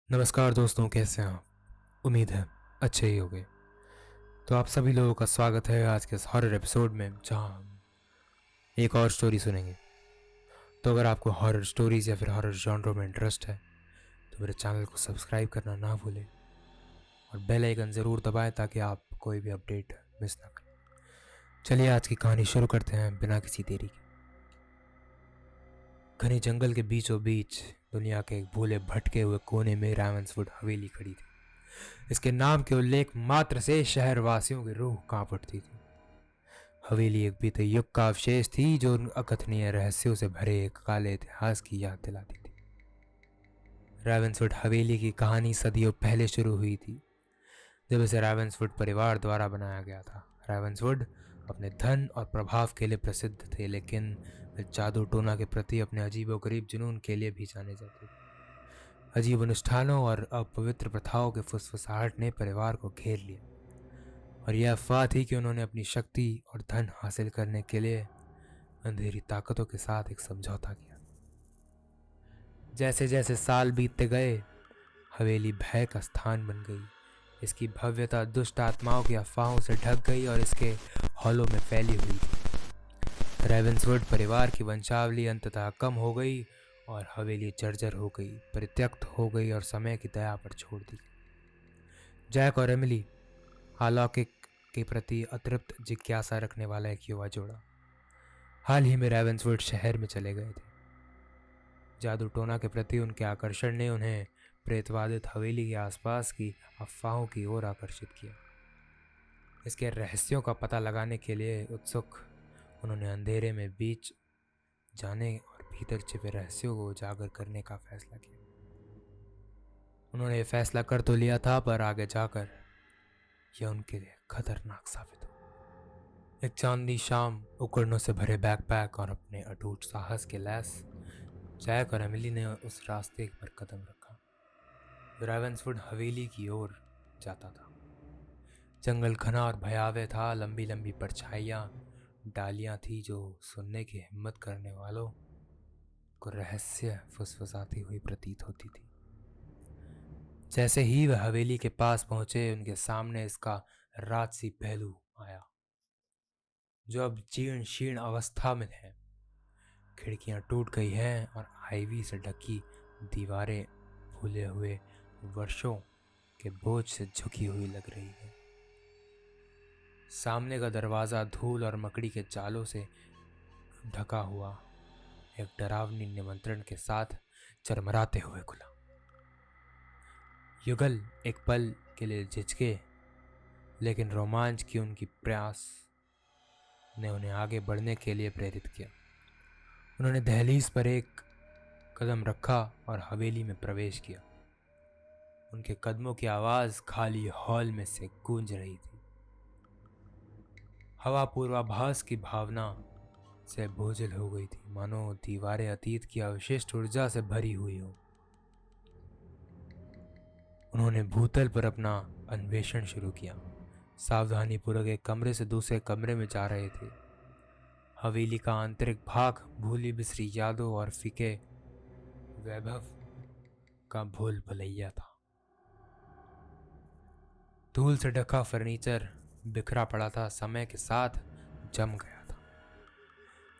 नमस्कार दोस्तों, कैसे हैं आप? उम्मीद है अच्छे ही होंगे। तो आप सभी लोगों का स्वागत है आज के इस हॉरर एपिसोड में, जहां हम एक और स्टोरी सुनेंगे। तो अगर आपको हॉरर स्टोरीज या फिर हॉरर जॉनरों में इंटरेस्ट है तो मेरे चैनल को सब्सक्राइब करना ना भूलें और बेल आइकन ज़रूर दबाएं ताकि आप कोई भी अपडेट मिस ना करें। चलिए आज की कहानी शुरू करते हैं बिना किसी देरी के। घने जंगल के बीचों बीच दुनिया के एक भूले भटके हुए कोने में रेवंसवुड हवेली खड़ी थी। इसके नाम के उल्लेख मात्र से शहरवासियों की रूह कांप उठती थी। हवेली एक बीते युग का अवशेष थी जो उन अकथनीय रहस्यों से भरे एक काले इतिहास की याद दिलाती थी। रेवेंसवुड हवेली की कहानी सदियों पहले शुरू हुई थी, जब इसे रेवेंसवुड परिवार द्वारा बनाया गया था। रेवेंसवुड अपने धन और प्रभाव के लिए प्रसिद्ध थे, लेकिन वे जादू टोना के प्रति अपने अजीबोगरीब जुनून के लिए भी जाने जाते थे। अजीब अनुष्ठानों और अपवित्र प्रथाओं के फुसफुसाहट ने परिवार को घेर लिया, और यह अफवाह थी कि उन्होंने अपनी शक्ति और धन हासिल करने के लिए अंधेरी ताकतों के साथ एक समझौता किया। जैसे जैसे साल बीतते गए, हवेली भय का स्थान बन गई। इसकी भव्यता दुष्ट आत्माओं की अफवाहों से ढक गई और इसके हॉलों में फैली हुई थी। रेवेंसवुड परिवार की वंशावली अंततः कम हो गई और हवेली जर्जर हो गई, परित्यक्त हो गई और समय की दया पर छोड़ दी गई। जैक और एमिली, अलौकिक के प्रति अतृप्त जिज्ञासा रखने वाला एक युवा जोड़ा, हाल ही में रेवेंसवुड शहर में चले गए थे। जादू टोना के प्रति उनके आकर्षण ने उन्हें प्रेतवादित हवेली के आसपास की अफवाहों की ओर आकर्षित किया। इसके रहस्यों का पता लगाने के लिए उत्सुक, उन्होंने अंधेरे में बीच जाने और भीतर छिपे रहस्यों को उजागर करने का फैसला किया। उन्होंने ये फैसला कर तो लिया था, पर आगे जाकर यह उनके लिए खतरनाक साबित हुआ। एक चांदनी शाम, उपकरणों से भरे बैकपैक और अपने अटूट साहस के लैस, जैक और एमिली ने उस रास्ते पर कदम रखा जो रेवेंसवुड हवेली की ओर जाता था। जंगल घना और भयावह था। लंबी लंबी परछाइयां, डालियां थी जो सुनने की हिम्मत करने वालों को रहस्य फुसफुसाती हुई प्रतीत होती थी। जैसे ही वह हवेली के पास पहुंचे, उनके सामने इसका राजसी पहलू आया, जो अब जीर्ण शीर्ण अवस्था में है। खिड़कियां टूट गई हैं और आईवी से ढकी दीवारें भूले हुए वर्षों के बोझ से झुकी हुई लग रही है। सामने का दरवाजा धूल और मकड़ी के जालों से ढका हुआ एक डरावनी निमंत्रण के साथ चरमराते हुए खुला। युगल एक पल के लिए झिझके, लेकिन रोमांच की उनकी प्रयास ने उन्हें आगे बढ़ने के लिए प्रेरित किया। उन्होंने दहलीज पर एक कदम रखा और हवेली में प्रवेश किया। उनके कदमों की आवाज खाली हॉल में से गूंज रही थी। हवा पूर्वाभास की भावना से बोझिल हो गई थी, मानो दीवारें अतीत की अवशिष्ट ऊर्जा से भरी हुई हो। उन्होंने भूतल पर अपना अन्वेषण शुरू किया, सावधानी पूर्वक एक कमरे से दूसरे कमरे में जा रहे थे। हवेली का आंतरिक भाग भूली बिसरी यादों और फीके वैभव का भूल भुलैया था। धूल से ढका फर्नीचर बिखरा पड़ा था, समय के साथ जम गया था,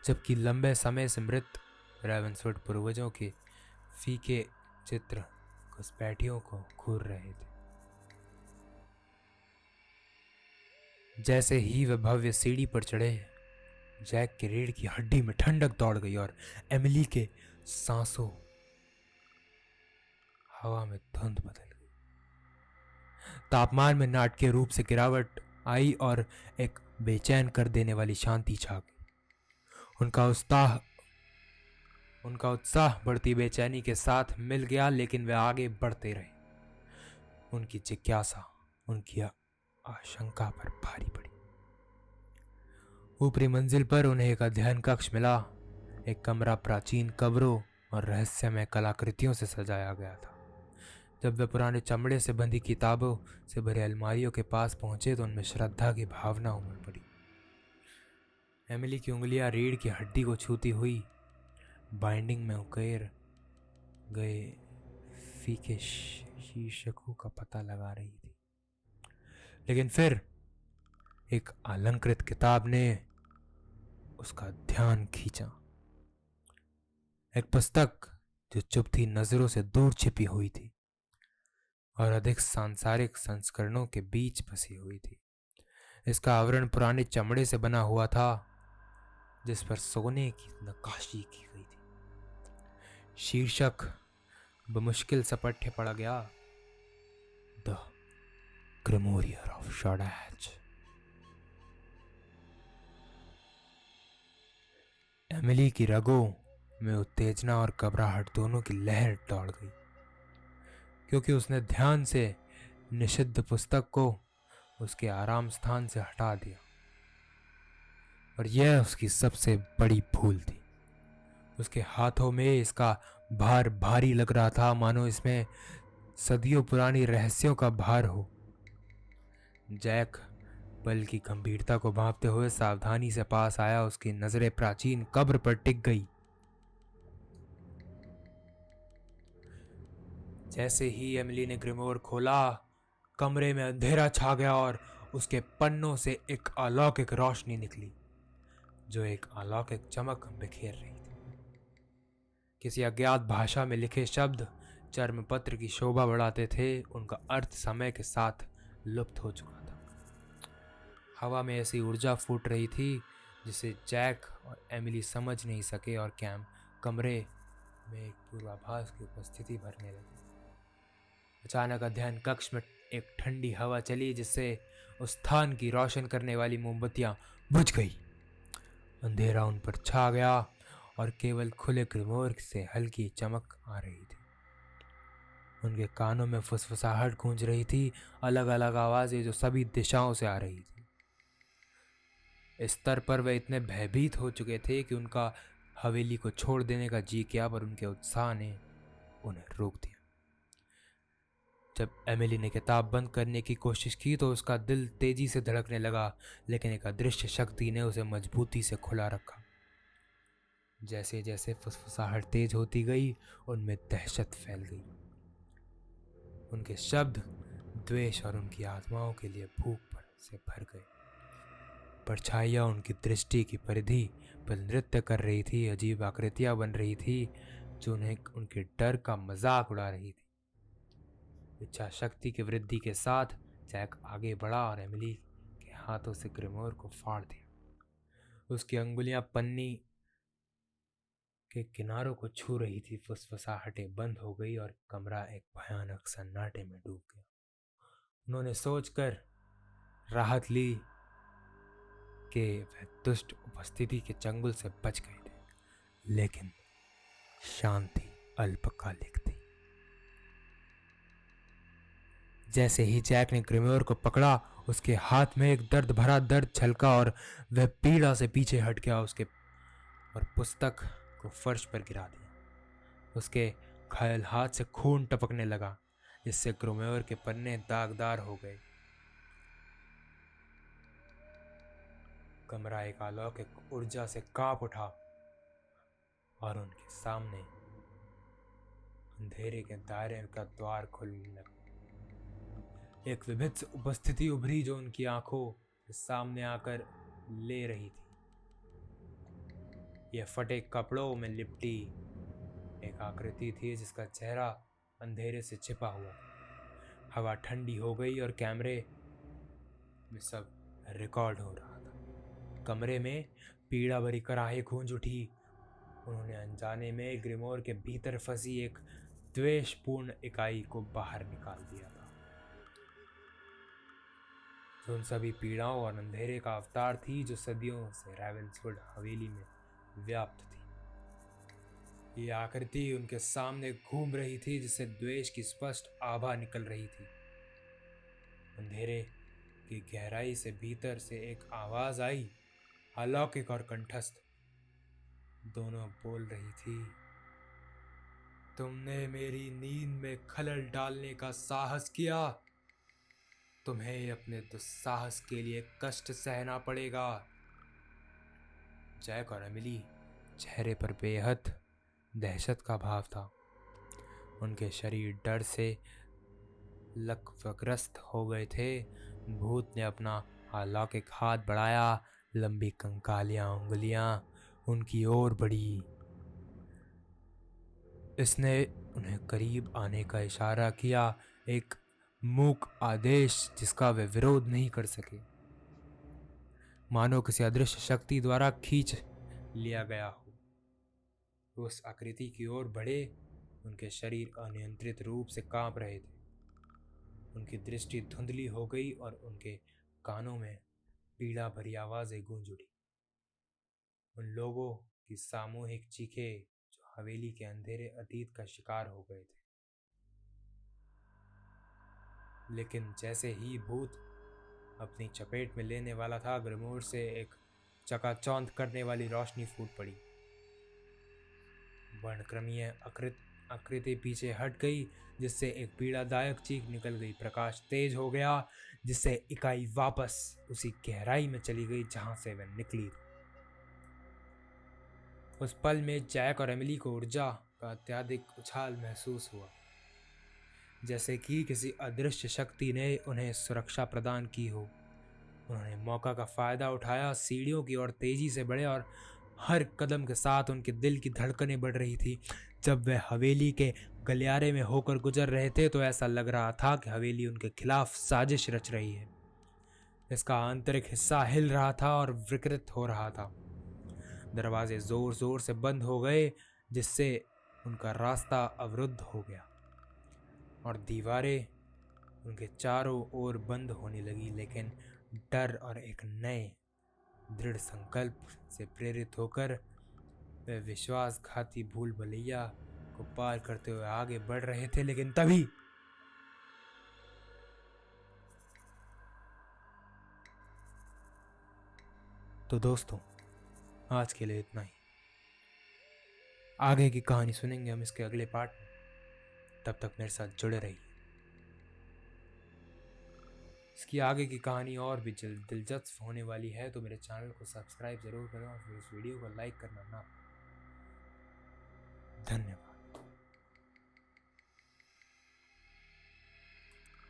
जबकि लंबे समय से मृत रेवेंसवुड पूर्वजों के फीके चित्र घुसपैठियों को घूर रहे थे। जैसे ही वे भव्य सीढ़ी पर चढ़े, जैक की रीढ़ की हड्डी में ठंडक दौड़ गई और एमिली के सांसों हवा में धुंध बदल गई। तापमान में नाटकीय रूप से गिरावट आई और एक बेचैन कर देने वाली शांति छा गई। उनका उत्साह बढ़ती बेचैनी के साथ मिल गया, लेकिन वे आगे बढ़ते रहे। उनकी जिज्ञासा उनकी आशंका पर भारी पड़ी। ऊपरी मंजिल पर उन्हें एक अध्ययन कक्ष मिला। एक कमरा प्राचीन कब्रों और रहस्यमय कलाकृतियों से सजाया गया था। जब वे पुराने चमड़े से बंधी किताबों से भरे अलमारियों के पास पहुंचे तो उनमें श्रद्धा की भावना उमड़ पड़ी। एमिली की उंगलियां रीढ़ की हड्डी को छूती हुई बाइंडिंग में उकेर गए फीके शीर्षकों का पता लगा रही थी, लेकिन फिर एक अलंकृत किताब ने उसका ध्यान खींचा। एक पुस्तक जो चुप थी, नजरों से दूर छिपी हुई थी और अधिक सांसारिक संस्करणों के बीच फंसी हुई थी। इसका आवरण पुराने चमड़े से बना हुआ था, जिस पर सोने की नक्काशी की गई थी। शीर्षक बमुश्किल सा पढ़ पड़ा गया, द ग्रिमोरियर ऑफ शॉडैच। एमिली की रगों में उत्तेजना और घबराहट दोनों की लहर दौड़ गई, क्योंकि उसने ध्यान से निषिद्ध पुस्तक को उसके आराम स्थान से हटा दिया, और यह उसकी सबसे बड़ी भूल थी। उसके हाथों में इसका भार भारी लग रहा था, मानो इसमें सदियों पुरानी रहस्यों का भार हो। जैक पल की गंभीरता को भांपते हुए सावधानी से पास आया। उसकी नजरें प्राचीन कब्र पर टिक गई। जैसे ही एमिली ने ग्रिमोर खोला, कमरे में अंधेरा छा गया और उसके पन्नों से एक अलौकिक रोशनी निकली, जो एक अलौकिक चमक बिखेर रही थी। किसी अज्ञात भाषा में लिखे शब्द चर्मपत्र की शोभा बढ़ाते थे। उनका अर्थ समय के साथ लुप्त हो चुका था। हवा में ऐसी ऊर्जा फूट रही थी जिसे जैक और एमिली समझ नहीं सके, और कमरे में एक पूर्वाभास की उपस्थिति भरने लगी। अचानक अध्ययन कक्ष में एक ठंडी हवा चली, जिससे उस स्थान की रोशन करने वाली मोमबत्तियां बुझ गई। अंधेरा उन पर छा गया और केवल खुले ग्रिमोर से हल्की चमक आ रही थी। उनके कानों में फुसफुसाहट गूंज रही थी, अलग अलग आवाजें जो सभी दिशाओं से आ रही थी। इस स्तर पर वे इतने भयभीत हो चुके थे कि उनका हवेली को छोड़ देने का जी किया, पर उनके उत्साह ने उन्हें रोक दिया। जब एमिली ने किताब बंद करने की कोशिश की तो उसका दिल तेजी से धड़कने लगा, लेकिन एक अदृश्य शक्ति ने उसे मजबूती से खुला रखा। जैसे जैसे फुसफुसाहट तेज होती गई, उनमें दहशत फैल गई। उनके शब्द द्वेष और उनकी आत्माओं के लिए भूख से भर गए। परछाइयां उनकी दृष्टि की परिधि पर नृत्य कर रही थी। अजीब आकृतियां बन रही थी जो उन्हें उनके डर का मजाक उड़ा रही थी। इच्छा शक्ति की वृद्धि के साथ जैक आगे बढ़ा और एमिली के हाथों से ग्रिमोर को फाड़ दिया। उसकी अंगुलियां पन्नी के किनारों को छू रही थी। फुसफुसाहटें बंद हो गई और कमरा एक भयानक सन्नाटे में डूब गया। उन्होंने सोचकर राहत ली कि वह दुष्ट उपस्थिति के चंगुल से बच गए थे, लेकिन शांति अल्पकालिक थी। जैसे ही जैक ने ग्रिमोर को पकड़ा, उसके हाथ में एक दर्द भरा दर्द छलका और वह पीड़ा से पीछे हट गया और पुस्तक को फर्श पर गिरा दिया। उसके घायल हाथ से खून टपकने लगा, जिससे ग्रिमोर के पन्ने दागदार हो गए। कमरा एक अलौकिक ऊर्जा से कांप उठा और उनके सामने अंधेरे के दायरे का द्वार खुलने लगा। एक विभत्स उपस्थिति उभरी जो उनकी आंखों के सामने आकर ले रही थी। यह फटे कपड़ों में लिपटी एक आकृति थी जिसका चेहरा अंधेरे से छिपा हुआ। हवा ठंडी हो गई और कैमरे में सब रिकॉर्ड हो रहा था। कमरे में पीड़ा भरी कराहें गूंज उठी। उन्होंने अनजाने में ग्रिमोर के भीतर फंसी एक द्वेषपूर्ण इकाई को बाहर निकाल दिया था, जो उन सभी पीड़ाओं और अंधेरे का अवतार थी जो सदियों से रेवेंसवुड हवेली में व्याप्त थी। ये आकृति उनके सामने घूम रही थी, जिससे द्वेष की स्पष्ट आभा निकल रही थी। अंधेरे की गहराई से भीतर से एक आवाज आई, अलौकिक और कंठस्थ दोनों बोल रही थी। तुमने मेरी नींद में खलल डालने का साहस किया। तुम्हें अपने दुस्साहस के लिए कष्ट सहना पड़ेगा। जैक और एमिली चेहरे पर बेहद दहशत का भाव था। उनके शरीर डर से लकवग्रस्त हो गए थे। भूत ने अपना अलौकिक हाथ बढ़ाया, लंबी कंकालियां उंगलियां उनकी ओर बढ़ी। इसने उन्हें करीब आने का इशारा किया, एक मूक आदेश जिसका वे विरोध नहीं कर सके, मानो किसी अदृश्य शक्ति द्वारा खींच लिया गया हो। उस आकृति की ओर बढ़े। उनके शरीर अनियंत्रित रूप से कांप रहे थे। उनकी दृष्टि धुंधली हो गई और उनके कानों में पीड़ा भरी आवाजें गूंज उठी। उन लोगों की सामूहिक चीखें जो हवेली के अंधेरे अतीत का शिकार हो गए थे। लेकिन जैसे ही भूत अपनी चपेट में लेने वाला था, ग्रमोर से एक चकाचौंध करने वाली रोशनी फूट पड़ी। वर्णक्रमीय आकृति पीछे हट गई, जिससे एक पीड़ादायक चीख निकल गई। प्रकाश तेज हो गया, जिससे इकाई वापस उसी गहराई में चली गई जहां से वह निकली। उस पल में जैक और एमिली को ऊर्जा का अत्यधिक उछाल महसूस हुआ, जैसे कि किसी अदृश्य शक्ति ने उन्हें सुरक्षा प्रदान की हो। उन्होंने मौका का फायदा उठाया, सीढ़ियों की ओर तेजी से बढ़े और हर कदम के साथ उनके दिल की धड़कनें बढ़ रही थी। जब वे हवेली के गलियारे में होकर गुजर रहे थे तो ऐसा लग रहा था कि हवेली उनके खिलाफ साजिश रच रही है। इसका आंतरिक हिस्सा हिल रहा था और विकृत हो रहा था। दरवाजे जोर जोर से बंद हो गए, जिससे उनका रास्ता अवरुद्ध हो गया और दीवारें उनके चारों ओर बंद होने लगी। लेकिन डर और एक नए दृढ़ संकल्प से प्रेरित होकर वे विश्वासघाती भूल भुलैया को पार करते हुए आगे बढ़ रहे थे। लेकिन तभी तो दोस्तों, आज के लिए इतना ही। आगे की कहानी सुनेंगे हम इसके अगले पार्ट में। तब तक मेरे साथ जुड़े रहिए। इसकी आगे की कहानी और भी दिलचस्प होने वाली है, तो मेरे चैनल को सब्सक्राइब जरूर करें और फिर इस वीडियो को लाइक करना ना। धन्यवाद।